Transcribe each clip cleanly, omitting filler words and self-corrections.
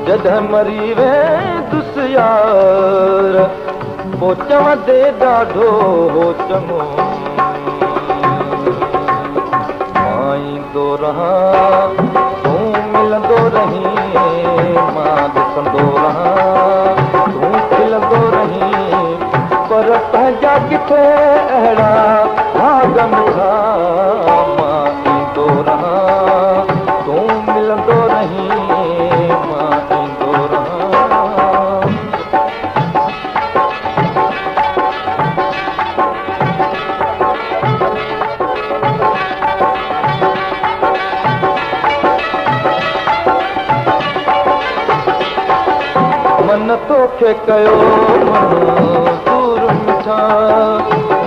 जॾहिं मरी वेंदुस यार पोइ चवंदे ॾाढो हो चङो मां ईंदो रहां तूं मिलंदो रहीं मां ॾिसंदो रहां तूं खिलंदो रहीं पर पंहिंजा किथे अहिड़ा भाग मिठा मां ईंदो रहां तूं मिलंदो रहीं मन तोखे कयो दूर मिठा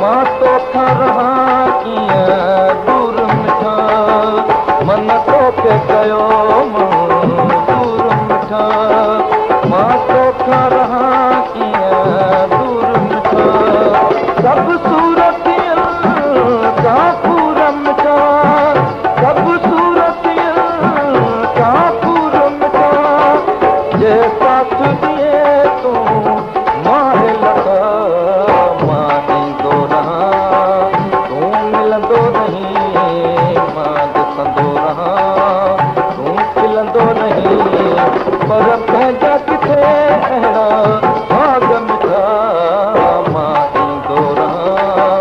मां तोखां रहां कीअं दूर मिठा मन तोखे कयो दूर मिठा मां तोखां रहां कीअं दूर मिठा सभु सूरतियूं काफ़ूर मिठा सभु सूरतियूं काफ़ूर मिठा जे साथ पर पंहिंजा किथे अहिड़ा भाग मिठा मां ईंदो रहां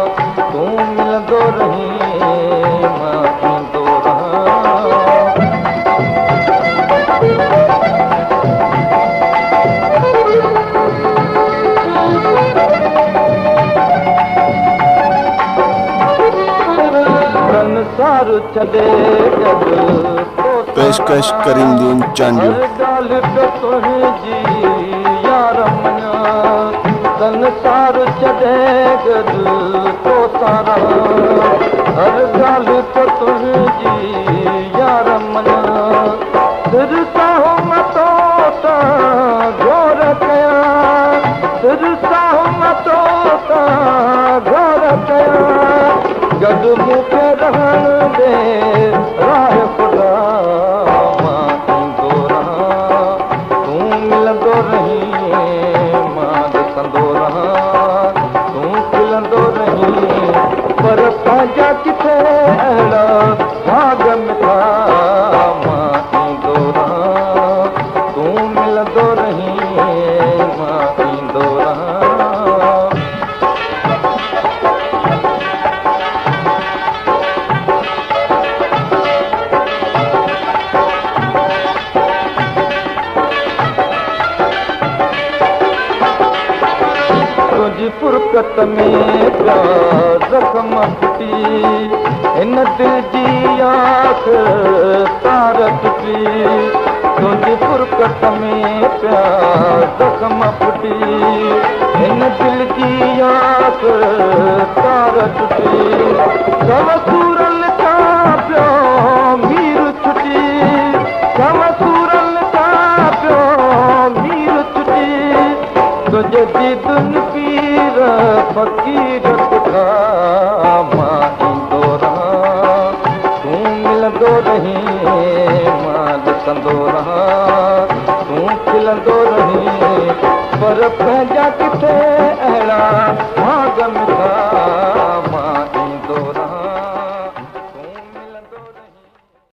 तूं मिलंदो रहीं मां ईंदो रहां संसार छॾे पेशकश करीमदीन चांजू तुंहिंजी यार मञा संसार छॾे गॾु तो सारा हर ॻाल्हि त तुंहिंजी यार मञा सिर साहो मतो त घोर कयां सिर साहो मतो त घोर कयां गॾु मूंखे रहण ॾे राह खुदा पर पंहिंजा किथे अहिड़ा भाग मिठा मां ईंदो रहां तूं मिलंदो रहीं मां ईंदो रहां तुंहिंजी फुरकत में प्यार ज़ख़्म टुटी हिन दिल जी आख तार टुटी तुंहिंजी फुरकत में प्यार ज़ख़्म टुटी हिन दिल जी आख तार टुटी सव सूरल का पियो मीर छुटी सव सूरल का पियो मीर छुटी तुंहिंजे दीदुन पीर फ़क़ीर पुठा मां ईंदो रहां तूं मिलंदो रहीं मां ॾिसंदो रहां तूं खिलंदो रहीं पर पंहिंजा किथे अहिड़ा